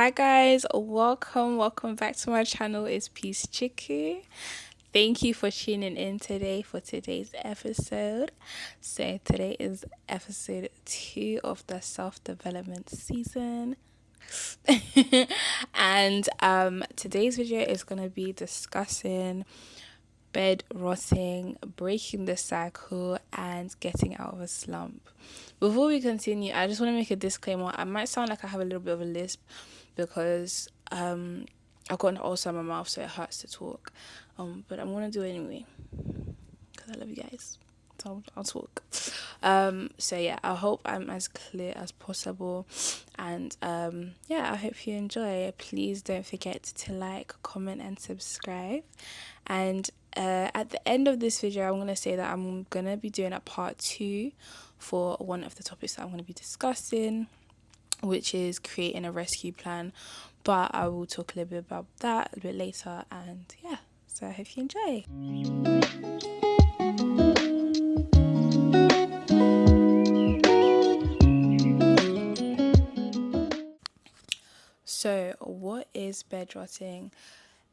Hi guys, welcome back to my channel. It's Peace Chiku. Thank you for tuning in today for today's episode. So today is episode 2 of the self-development season. And today's video is gonna be discussing bed rotting, breaking the cycle, and getting out of a slump. Before we continue, I just want to make a disclaimer. I might sound like I have a little bit of a lisp because I've got an ulcer in my mouth, so it hurts to talk. But I'm gonna do it anyway because I love you guys. So I'll talk. So yeah, I hope I'm as clear as possible, and yeah, I hope you enjoy. Please don't forget to like, comment, and subscribe. And at the end of this video, I'm gonna say that I'm gonna be doing a part 2 for one of the topics that I'm gonna be discussing, which is creating a rescue plan. But I will talk a little bit about that a bit later, and yeah. So I hope you enjoy. So, what is bed rotting?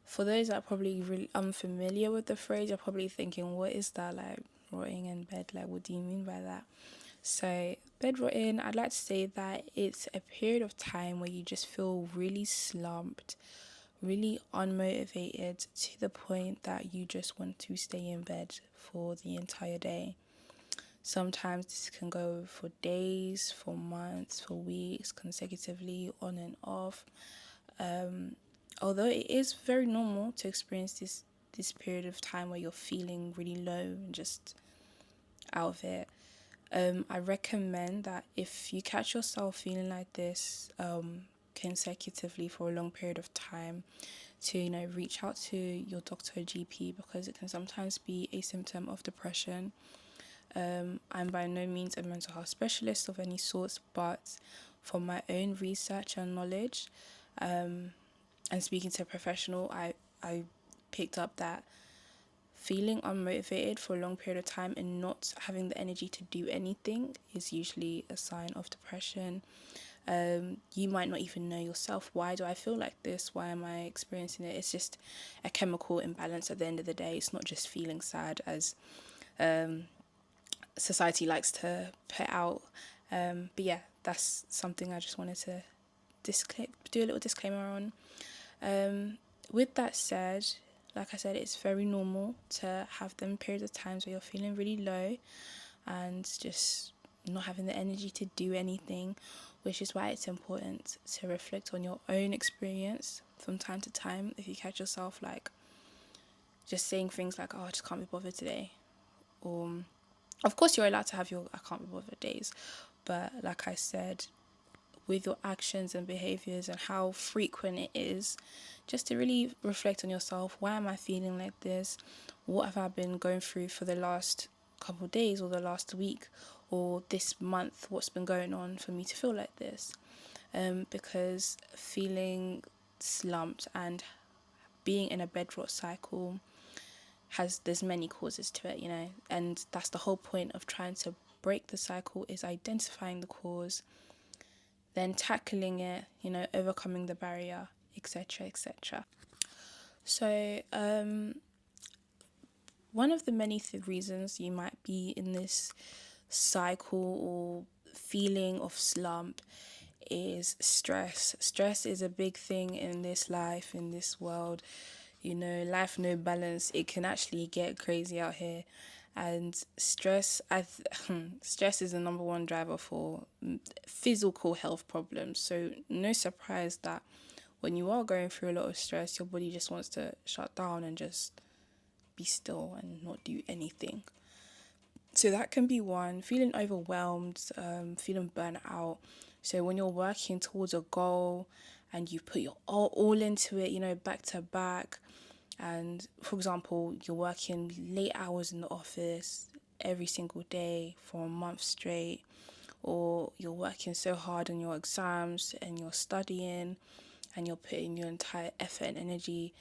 For those that are probably really unfamiliar with the phrase, you're probably thinking, what is that, like rotting in bed? Like, what do you mean by that? So, bed rotting, I'd like to say that it's a period of time where you just feel really slumped, really unmotivated to the point that you just want to stay in bed for the entire day. Sometimes this can go for days, for months, for weeks, consecutively, on and off. Although it is very normal to experience this period of time where you're feeling really low and just out of it, I recommend that if you catch yourself feeling like this consecutively for a long period of time, to reach out to your doctor or GP, because it can sometimes be a symptom of depression. I'm by no means a mental health specialist of any sorts, but from my own research and knowledge, and speaking to a professional, I picked up that feeling unmotivated for a long period of time and not having the energy to do anything is usually a sign of depression. You might not even know yourself. Why do I feel like this? Why am I experiencing it? It's just a chemical imbalance at the end of the day. It's not just feeling sad as society likes to put out. But yeah, that's something I just wanted to do a little disclaimer on. With that said, like I said, it's very normal to have them periods of times where you're feeling really low and just not having the energy to do anything, which is why it's important to reflect on your own experience from time to time. If you catch yourself like just saying things like, oh, I just can't be bothered today, or of course you're allowed to have your I can't be bothered days, but like I said, with your actions and behaviors and how frequent it is, just to really reflect on yourself. Why am I feeling like this? What have I been going through for the last couple of days or the last week or this month? What's been going on for me to feel like this? Because feeling slumped and being in a bed rot cycle there's many causes to it, and that's the whole point of trying to break the cycle, is identifying the cause, then tackling it, overcoming the barrier, etc., etc. So, one of the many reasons you might be in this cycle or feeling of slump is stress. Stress is a big thing in this life, in this world. Life no balance. It can actually get crazy out here. And stress, stress is the number one driver for physical health problems. So no surprise that when you are going through a lot of stress, your body just wants to shut down and just be still and not do anything. So that can be one. Feeling overwhelmed, feeling burnt out. So when you're working towards a goal and you put your all into it, back to back, and for example, you're working late hours in the office every single day for a month straight, or you're working so hard on your exams and you're studying and you're putting your entire effort and energy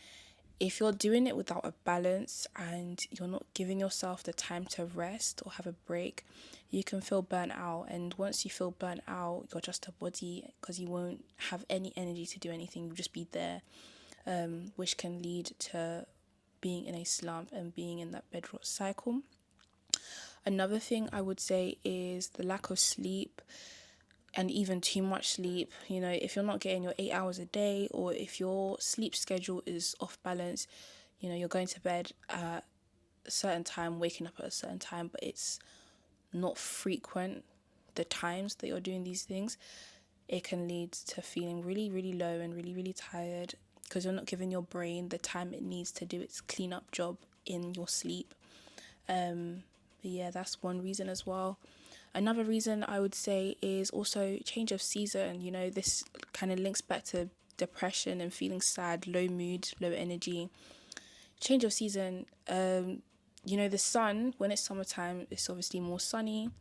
if you're doing it without a balance and you're not giving yourself the time to rest or have a break, you can feel burnt out. And once you feel burnt out, you're just a body, because you won't have any energy to do anything. You'll just be there, which can lead to being in a slump and being in that bed rot cycle. Another thing I would say is the lack of sleep, and even too much sleep. You know, if you're not getting your 8 hours a day, or if your sleep schedule is off balance, you know, you're going to bed at a certain time, waking up at a certain time, but it's not frequent, the times that you're doing these things, it can lead to feeling really, really low and really, really tired, because you're not giving your brain the time it needs to do its cleanup job in your sleep. But yeah, that's one reason as well. Another reason I would say is also change of season. You know, this kind of links back to depression and feeling sad, low mood, low energy. Change of season. You know, the sun, when it's summertime, it's obviously more sunny.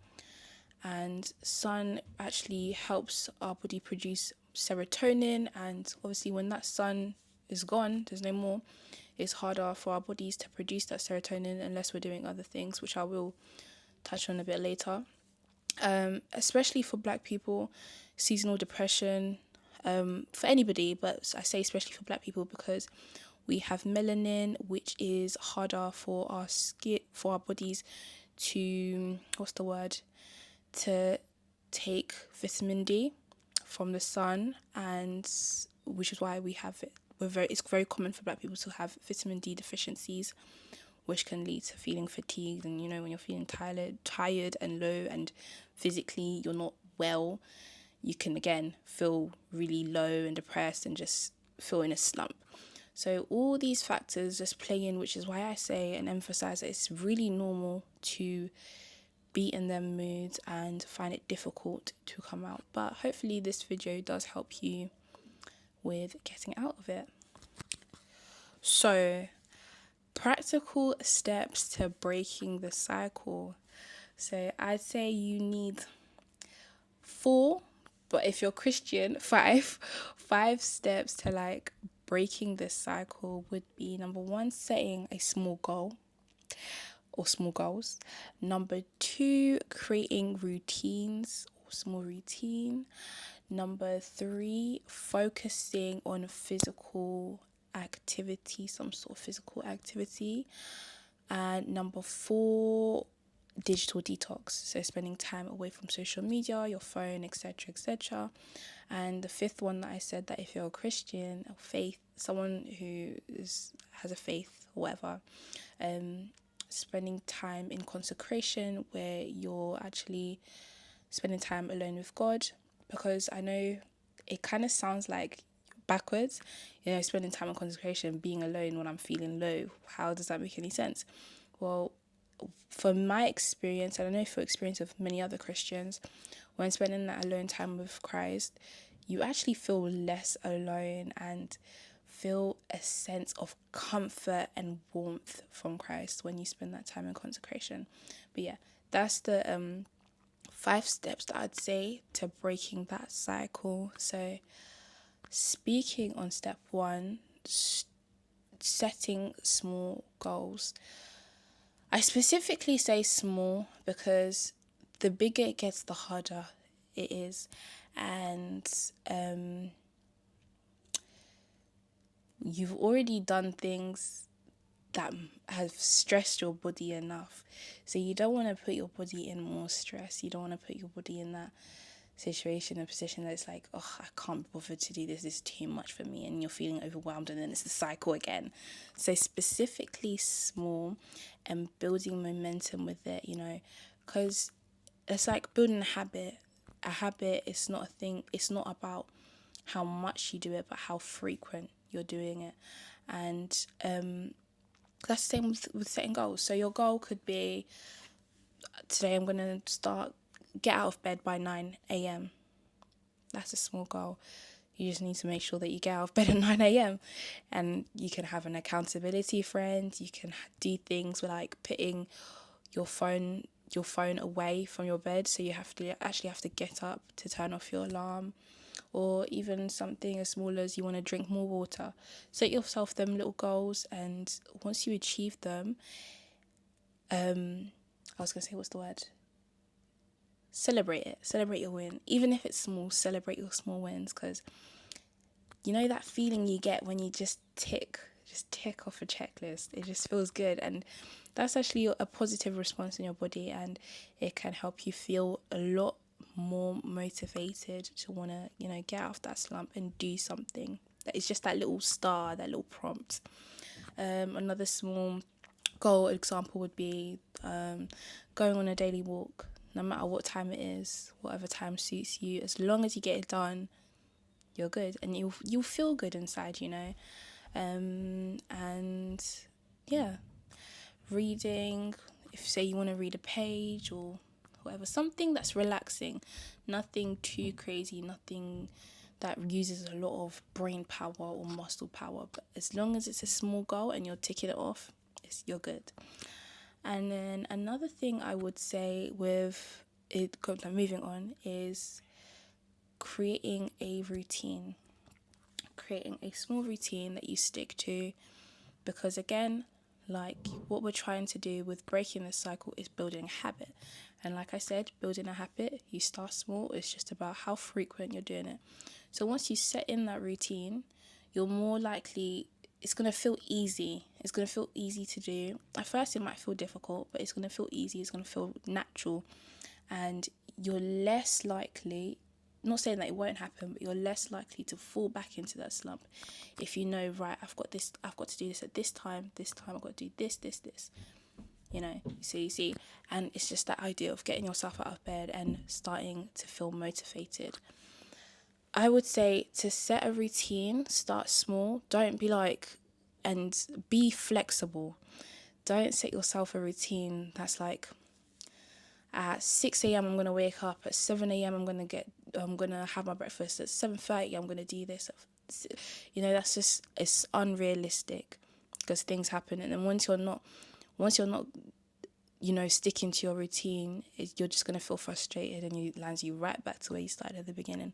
And sun actually helps our body produce serotonin. And obviously when that sun is gone, there's no more, it's harder for our bodies to produce that serotonin unless we're doing other things, which I will touch on a bit later. Especially for Black people, seasonal depression, for anybody, but I say especially for Black people because we have melanin, which is harder for our skin, for our bodies to, to take vitamin D from the sun, and which is why we have it. It's very common for Black people to have vitamin D deficiencies, which can lead to feeling fatigued. And you know, when you're feeling tired and low, and physically you're not well, you can again feel really low and depressed and just feel in a slump. So all these factors just play in, which is why I say and emphasize that it's really normal to be in them moods and find it difficult to come out. But hopefully this video does help you with getting out of it. So, practical steps to breaking the cycle. So I'd say you need 4, but if you're Christian, 5 steps to like breaking this cycle would be: number 1, setting a small goal or small goals. Number 2, creating routines or small routine. Number 3, focusing on physical activity, some sort of physical activity. And number 4, digital detox, so spending time away from social media, your phone, etc., etc. And the 5th one that I said, that if you're a Christian or faith, someone who has a faith or whatever, spending time in consecration, where you're actually spending time alone with God. Because I know it kind of sounds like backwards, you know, spending time in consecration, being alone when I'm feeling low. How does that make any sense? Well, for my experience, and I know for experience of many other Christians, when spending that alone time with Christ, you actually feel less alone and feel a sense of comfort and warmth from Christ when you spend that time in consecration. But yeah, that's the 5 steps that I'd say to breaking that cycle. So speaking on step 1, setting small goals. I specifically say small because the bigger it gets, the harder it is. And you've already done things that have stressed your body enough. So you don't want to put your body in more stress. You don't want to put your body in that situation, a position that's like, oh, I can't be bothered to do this. This is too much for me. And you're feeling overwhelmed, and then it's the cycle again. So specifically small and building momentum with it, you know, because it's like building a habit. A habit is not a thing. It's not about how much you do it, but how frequent you're doing it. And that's the same with setting goals. So your goal could be, today I'm going to get out of bed by 9 a.m. That's a small goal. You just need to make sure that you get out of bed at 9 a.m. And you can have an accountability friend. You can do things like putting your phone away from your bed, so you have to get up to turn off your alarm, or even something as small as you want to drink more water. Set yourself them little goals, and once you achieve them, I was gonna say, what's the word? Celebrate it. Celebrate your win. Even if it's small, celebrate your small wins, because you know that feeling you get when you just tick off a checklist. It just feels good, and that's actually a positive response in your body, and it can help you feel a lot more motivated to want to, get out of that slump and do something. That is just that little star, that little prompt. Another small goal example would be going on a daily walk, no matter what time it is, whatever time suits you. As long as you get it done, you're good, and you'll feel good inside, and yeah, reading. If say you want to read a page or whatever, something that's relaxing, nothing too crazy, nothing that uses a lot of brain power or muscle power. But as long as it's a small goal and you're ticking it off, you're good. And then another thing I would say with it, moving on, is creating a routine. Creating a small routine that you stick to, because again, like what we're trying to do with breaking this cycle is building a habit. And like I said, building a habit, you start small. It's just about how frequent you're doing it. So once you set in that routine, you're more likely, it's going to feel easy. It's going to feel easy to do. At first it might feel difficult, but it's going to feel easy. It's going to feel natural, and you're less likely, not saying that it won't happen, but you're less likely to fall back into that slump if you know, right, I've got to do this at this time, I've got to do this, you see, and it's just that idea of getting yourself out of bed and starting to feel motivated. I would say to set a routine, start small. Don't be and be flexible. Don't set yourself a routine that's like, at 6 a.m. I'm going to wake up. At 7 a.m. I'm going to have my breakfast. At 7:30 I'm going to do this. That's just, it's unrealistic, because things happen. And then once you're not, sticking to your routine, you're just going to feel frustrated, and it lands you right back to where you started at the beginning.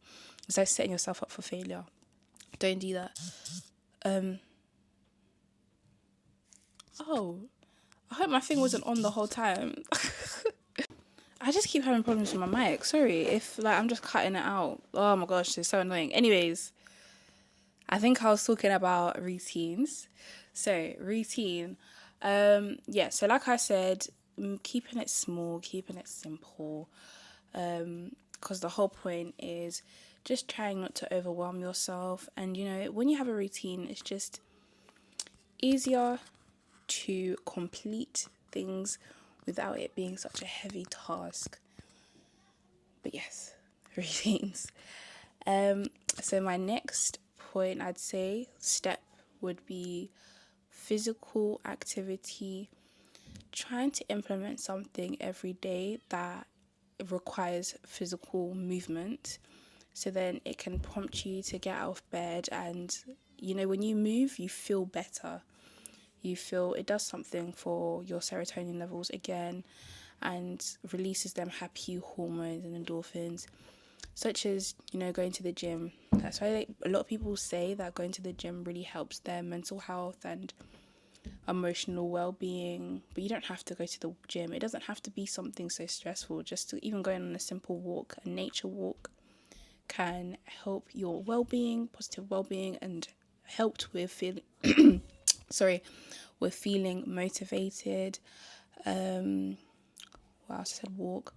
It's like setting yourself up for failure. Don't do that. I hope my thing wasn't on the whole time. I just keep having problems with my mic. Sorry if I'm just cutting it out. Oh my gosh, it's so annoying. Anyways, I think I was talking about routines. So routine, so like I said, keeping it small, keeping it simple, because the whole point is just trying not to overwhelm yourself. And when you have a routine, it's just easier to complete things without it being such a heavy task. But yes, routines. So my next point, I'd say, step would be physical activity. Trying to implement something every day that requires physical movement, so then it can prompt you to get out of bed, and when you move, you feel better. You feel it does something for your serotonin levels again, and releases them happy hormones and endorphins, such as going to the gym. That's why a lot of people say that going to the gym really helps their mental health and emotional well-being. But you don't have to go to the gym. It doesn't have to be something so stressful. Just to even going on a simple walk, a nature walk, can help your well-being, positive well-being, and helped with feeling with feeling motivated. I said walk.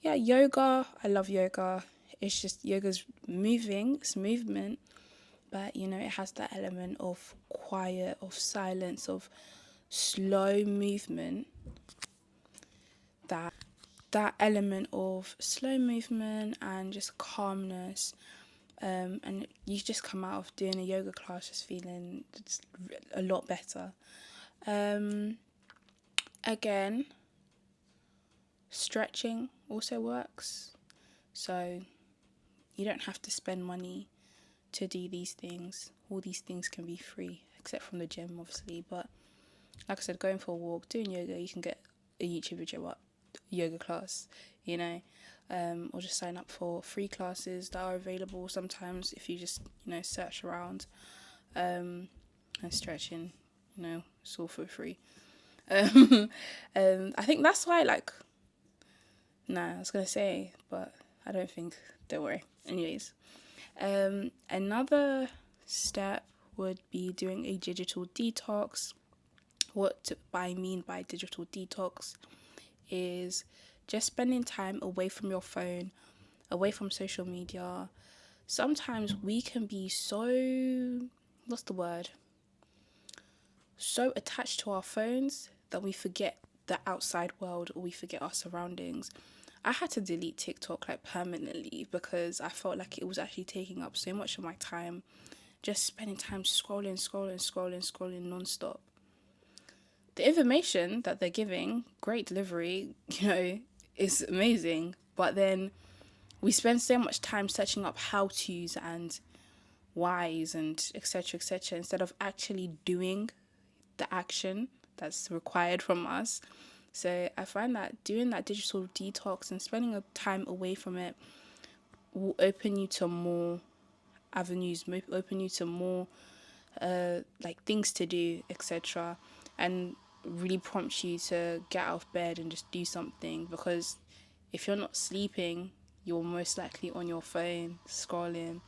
Yeah, yoga. I love yoga. It's just, yoga's it's movement, but it has that element of quiet, of silence, of slow movement. That element of slow movement and just calmness, and you just come out of doing a yoga class just feeling just a lot better. Again, stretching also works. So you don't have to spend money to do these things. All these things can be free, except from the gym, obviously. But like I said, going for a walk, doing yoga, you can get a YouTube video up yoga class, you know, or just sign up for free classes that are available sometimes if you just, search around, and stretching, it's all for free. I think that's why, I was going to say, but I don't think, don't worry. Anyways, another step would be doing a digital detox. What I mean by digital detox is just spending time away from your phone, away from social media. Sometimes we can be what's the word? So attached to our phones that we forget the outside world, or we forget our surroundings. I had to delete TikTok permanently because I felt like it was actually taking up so much of my time, just spending time scrolling non-stop. The information that they're giving, great delivery, is amazing. But then we spend so much time searching up how-tos and whys and etc. instead of actually doing the action that's required from us. So I find that doing that digital detox and spending a time away from it will open you to more avenues, open you to more things to do, etc. And really prompt you to get out of bed and just do something, because if you're not sleeping, you're most likely on your phone scrolling.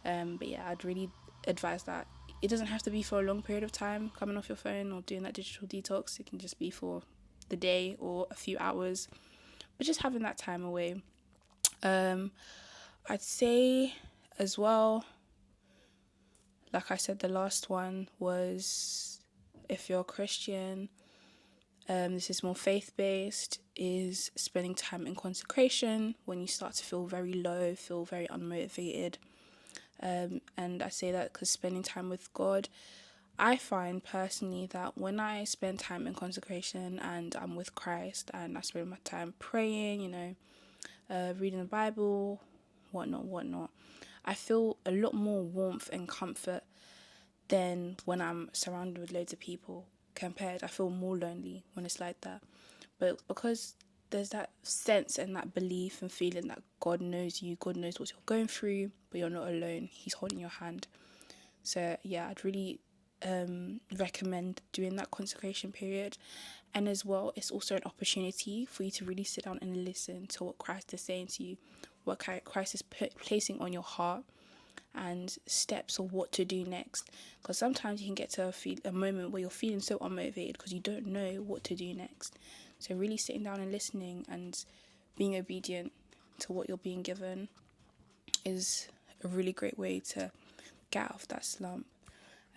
But yeah, I'd really advise that. It doesn't have to be for a long period of time coming off your phone or doing that digital detox. It can just be for the day or a few hours, but just having that time away. I'd say as well, like I said, the last one was, if you're a Christian, this is more faith-based, is spending time in consecration when you start to feel very low, feel very unmotivated. And I say that because spending time with God, I find personally that when I spend time in consecration and I'm with Christ and I spend my time praying, reading the Bible, whatnot, I feel a lot more warmth and comfort than when I'm surrounded with loads of people. I feel more lonely when it's like that. But because there's that sense and that belief and feeling that God knows you, God knows what you're going through, but you're not alone. He's holding your hand. So yeah, I'd really recommend doing that consecration period. And as well, it's also an opportunity for you to really sit down and listen to what Christ is saying to you, what Christ is placing on your heart, and steps of what to do next. Because sometimes you can get to a moment where you're feeling so unmotivated because you don't know what to do next. So really sitting down and listening and being obedient to what you're being given is a really great way to get out of that slump.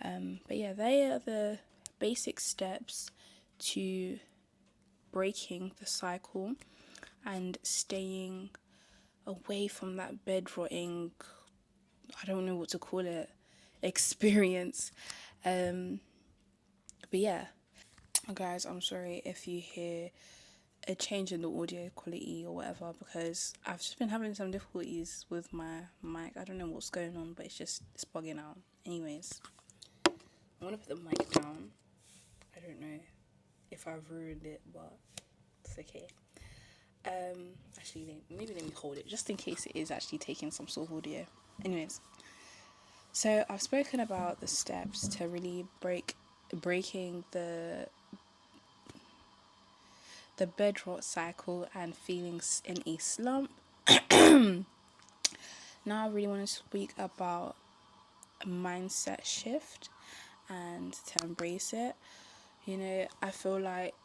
But yeah, they are the basic steps to breaking the cycle and staying away from that bed rotting, I don't know what to call it, experience. But yeah, guys, I'm sorry if you hear a change in the audio quality or whatever, because I've just been having some difficulties with my mic. I don't know what's going on, but it's bugging out. Anyways, I'm gonna put the mic down. I don't know if I've ruined it, but it's okay. Actually, maybe let me hold it just in case it is actually taking some sort of audio. Anyways, so I've spoken about the steps to really breaking the bed rot cycle and feelings in a slump. Now I really want to speak about a mindset shift and to embrace it. I feel like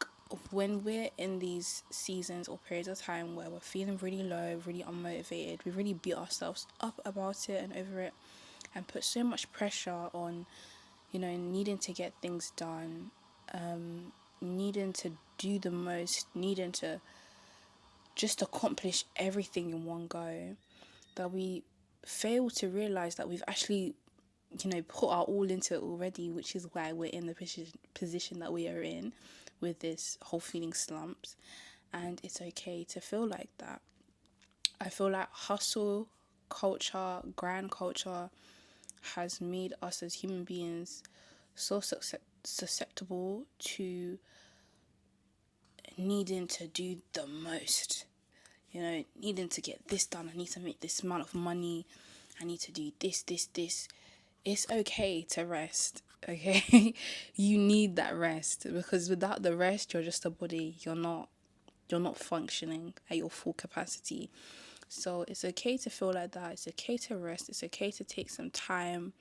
when we're in these seasons or periods of time where we're feeling really low, really unmotivated, we really beat ourselves up about it and over it and put so much pressure on, needing to get things done, needing to do the most, needing to just accomplish everything in one go, that we fail to realize that we've actually, put our all into it already, which is why we're in the position that we are in with this whole feeling slumps. And it's okay to feel like that. I feel like hustle culture, grind culture has made us as human beings so susceptible to needing to do the most, needing to get this done. I need to make this amount of money. I need to do this. It's okay to rest, okay? You need that rest, because without the rest, you're just a body. You're not functioning at your full capacity. So it's okay to feel like that. It's okay to rest. It's okay to take some time.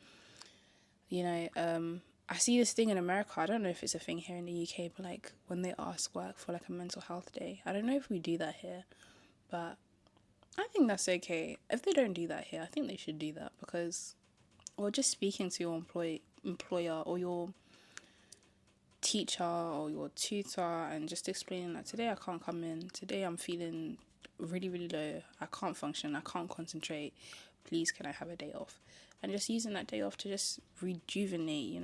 I see this thing in America. I don't know if it's a thing here in the UK, but like when they ask work for like a mental health day, I don't know if we do that here, but I think that's okay. If they don't do that here, I think they should do that, because, or just speaking to your employer or your teacher or your tutor and just explaining that today I can't come in. Today I'm feeling really, really low. I can't function. I can't concentrate. Please, can I have a day off? And just using that day off to just rejuvenate,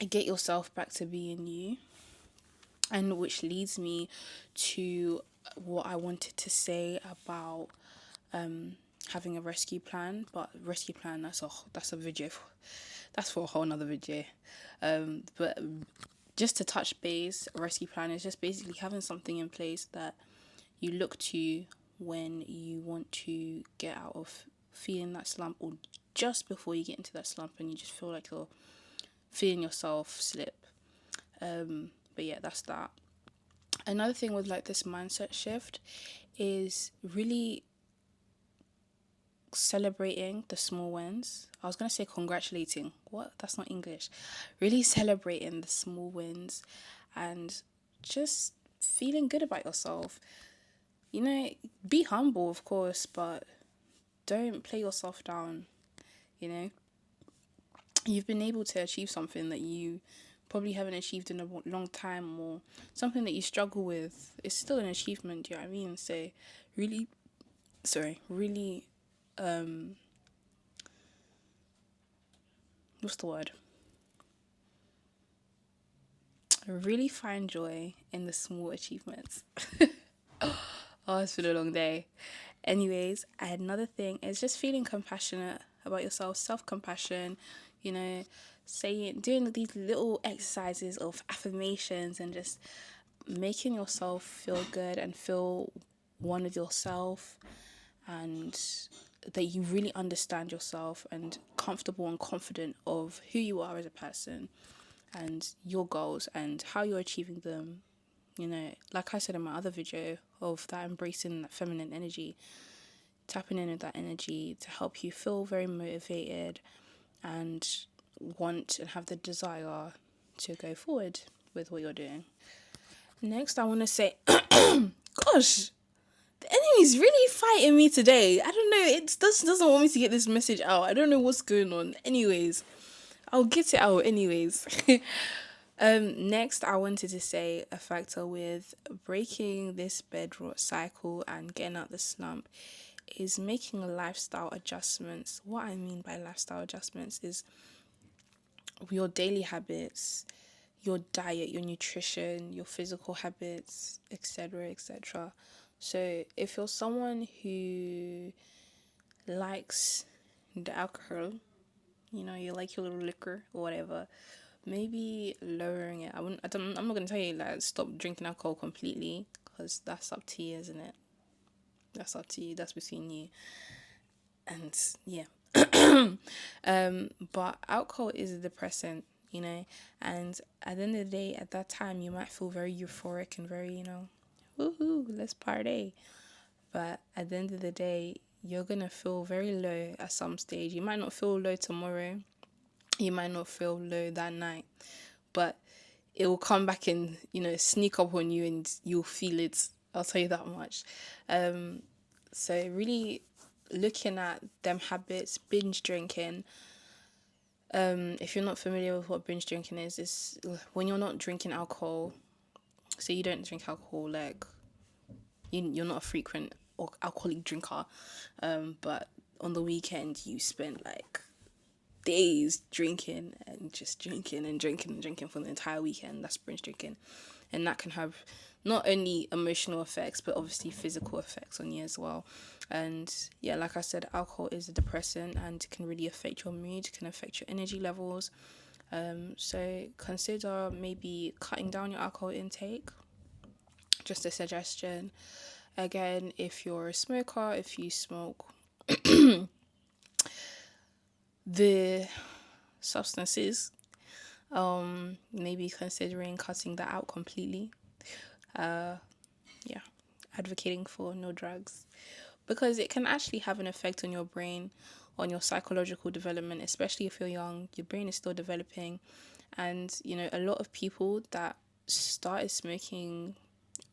get yourself back to being you. And which leads me to what I wanted to say about having a rescue plan. But rescue plan, that's a video. That's for a whole nother video. But just to touch base, a rescue plan is just basically having something in place that you look to when you want to get out of feeling that slump, or just before you get into that slump and you just feel like you're feeling yourself slip. But yeah, that's that. Another thing with like this mindset shift is really celebrating the small wins. I was going to say congratulating. What? That's not English. Really celebrating the small wins and just feeling good about yourself. Be humble, of course, but don't play yourself down. You've been able to achieve something that you probably haven't achieved in a long time, or something that you struggle with. It's still an achievement, do you know what I mean? So really, what's the word? Really find joy in the small achievements. Oh, it's been a long day. Anyways, another thing is just feeling compassionate about yourself, self-compassion, doing these little exercises of affirmations and just making yourself feel good and feel one with yourself, and that you really understand yourself and comfortable and confident of who you are as a person and your goals and how you're achieving them. Like I said in my other video of that, embracing that feminine energy, tapping in with that energy to help you feel very motivated and want and have the desire to go forward with what you're doing. Next, I want to say, gosh, the enemy's really fighting me today. I don't know, it doesn't want me to get this message out. I don't know what's going on. Anyways, I'll get it out anyways. Next, I wanted to say a factor with breaking this bed rot cycle and getting out the slump is making lifestyle adjustments. What I mean by lifestyle adjustments is your daily habits, your diet, your nutrition, your physical habits, etc., etc. So if you're someone who likes the alcohol, you like your little liquor or whatever, maybe lowering it. I'm not going to tell you like stop drinking alcohol completely, because that's up to you, isn't it? That's up to you. That's between you. And yeah. But alcohol is a depressant, and at the end of the day, at that time, you might feel very euphoric and very, woohoo, let's party. But at the end of the day, you're going to feel very low at some stage. You might not feel low tomorrow. You might not feel low that night, but it will come back and, sneak up on you and you'll feel it. I'll tell you that much. So really looking at them habits, binge drinking. If you're not familiar with what binge drinking is when you're not drinking alcohol. So you don't drink alcohol, like you're not a frequent or alcoholic drinker, but on the weekend you spend like days drinking and just drinking and drinking and drinking for the entire weekend. That's binge drinking, and that can have not only emotional effects but obviously physical effects on you as well. And yeah, like I said, alcohol is a depressant and can really affect your mood, can affect your energy levels, So consider maybe cutting down your alcohol intake. Just a suggestion. Again, if you're a smoker, if you smoke, the substances, maybe considering cutting that out completely. Yeah, advocating for no drugs, because it can actually have an effect on your brain, on your psychological development, especially if you're young. Your brain is still developing, and a lot of people that started smoking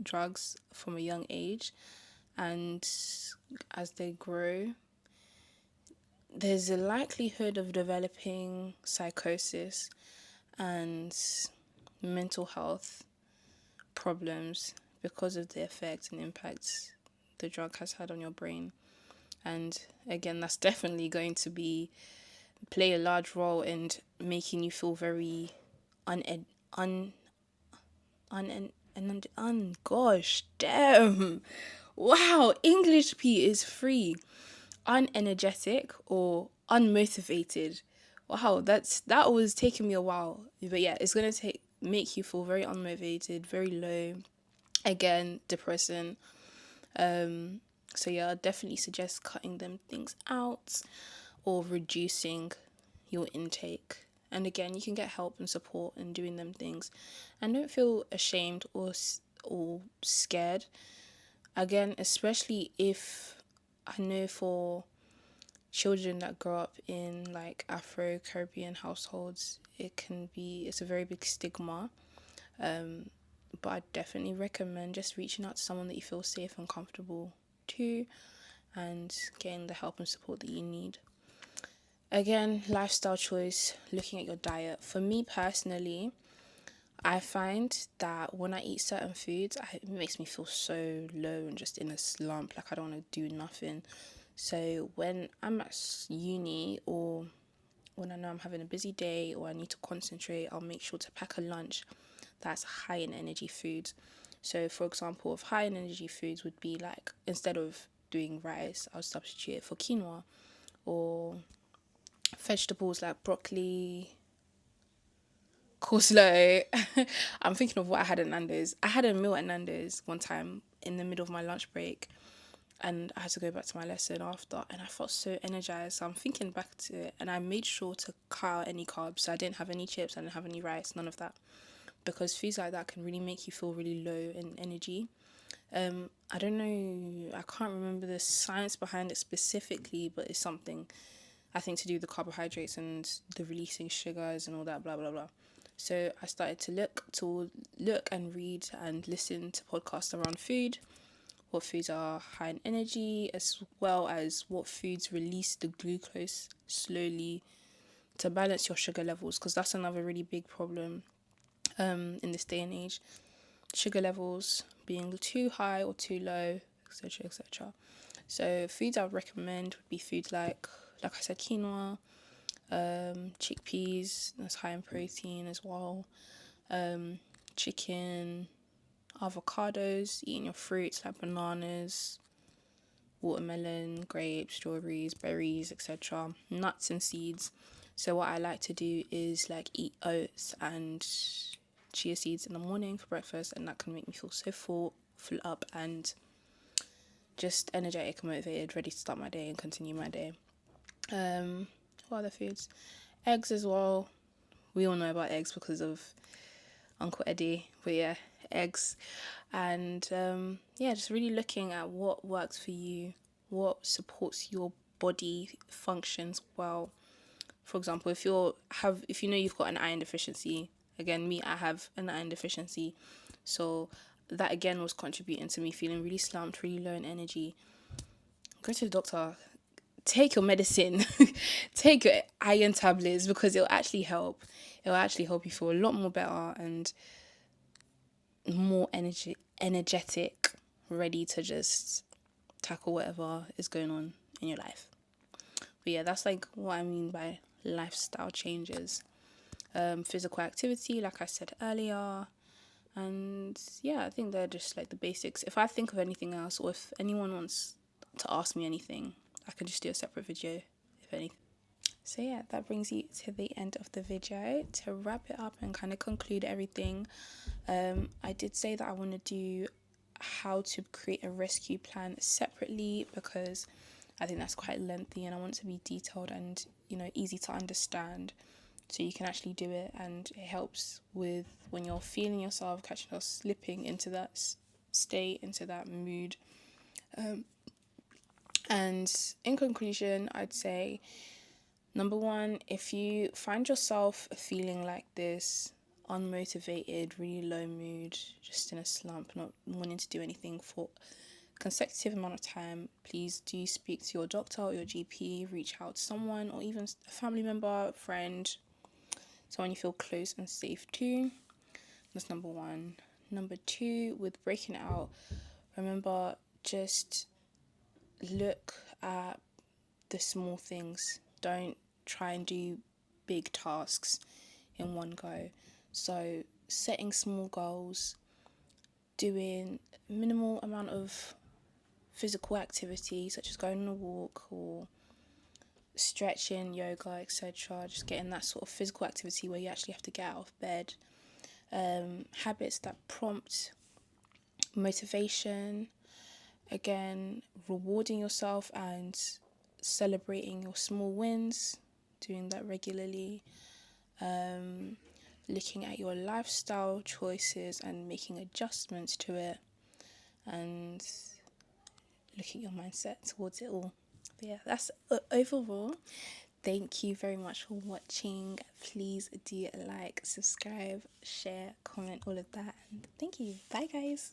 drugs from a young age, and as they grow, there's a likelihood of developing psychosis and mental health problems because of the effect and impact the drug has had on your brain. And again, that's definitely going to play a large role in making you feel very gosh damn, wow, English P is free, unenergetic or unmotivated. Wow, that was taking me a while, but yeah, it's gonna make you feel very unmotivated, very low, again depressing. So yeah, I definitely suggest cutting them things out or reducing your intake. And again, you can get help and support in doing them things, and don't feel ashamed or scared. Again, especially if I know for children that grow up in like Afro Caribbean households, it's a very big stigma. But I definitely recommend just reaching out to someone that you feel safe and comfortable to, and getting the help and support that you need. Again, lifestyle choice, looking at your diet. For me personally, I find that when I eat certain foods, it makes me feel so low and just in a slump, like I don't want to do nothing. So when I'm at uni, or when I know I'm having a busy day or I need to concentrate, I'll make sure to pack a lunch that's high in energy foods. So for example, of high in energy foods would be like, instead of doing rice, I'll substitute it for quinoa, or vegetables like broccoli, coleslaw. I'm thinking of what I had at Nando's. I had a meal at Nando's one time in the middle of my lunch break, and I had to go back to my lesson after, and I felt so energized. So I'm thinking back to it, and I made sure to cut out any carbs. So I didn't have any chips, I didn't have any rice, none of that, because foods like that can really make you feel really low in energy. I don't know, I can't remember the science behind it specifically, but it's something I think to do with the carbohydrates and the releasing sugars and all that, blah blah blah. So I started to look and read and listen to podcasts around food, what foods are high in energy, as well as what foods release the glucose slowly to balance your sugar levels, because that's another really big problem in this day and age. Sugar levels being too high or too low, etc., etc. So foods I would recommend would be foods like I said, quinoa, chickpeas, that's high in protein as well, chicken, avocados, eating your fruits like bananas, watermelon, grapes, strawberries, berries, etc. Nuts and seeds. So what I like to do is like eat oats and chia seeds in the morning for breakfast, and that can make me feel so full up, and just energetic and motivated, ready to start my day and continue my day. What other foods? Eggs as well. We all know about eggs because of Uncle Eddie, but yeah, eggs. And just really looking at what works for you, what supports your body functions well. For example, if you know you've got an iron deficiency, again, I have an iron deficiency, so that again was contributing to me feeling really slumped, really low in energy. Go to the doctor, take your medicine, take your iron tablets, because it'll actually help. It'll actually help you feel a lot more better and more energetic, ready to just tackle whatever is going on in your life. But yeah, that's like what I mean by lifestyle changes. Physical activity, like I said earlier. And yeah, I think they're just like the basics. If I think of anything else, or if anyone wants to ask me anything, I can just do a separate video, if anything. So yeah, that brings you to the end of the video. To wrap it up and kind of conclude everything, I did say that I want to do how to create a rescue plan separately, because I think that's quite lengthy and I want it to be detailed and, you know, easy to understand, so you can actually do it, and it helps with when you're feeling yourself catching or slipping into that state, into that mood. And in conclusion, I'd say, number one, if you find yourself feeling like this, unmotivated, really low mood, just in a slump, not wanting to do anything for consecutive amount of time, please do speak to your doctor or your GP, reach out to someone, or even a family member, friend, someone you feel close and safe to. That's number one. Number two, with breaking out, remember, just look at the small things. Don't try and do big tasks in one go. So setting small goals, doing minimal amount of physical activity such as going on a walk or stretching, yoga, etc. Just getting that sort of physical activity where you actually have to get out of bed. Habits that prompt motivation. Again, rewarding yourself and celebrating your small wins, doing that regularly. Looking at your lifestyle choices and making adjustments to it, and looking at your mindset towards it all. But yeah, that's overall. Thank you very much for watching. Please do like, subscribe, share, comment, all of that. And thank you. Bye, guys.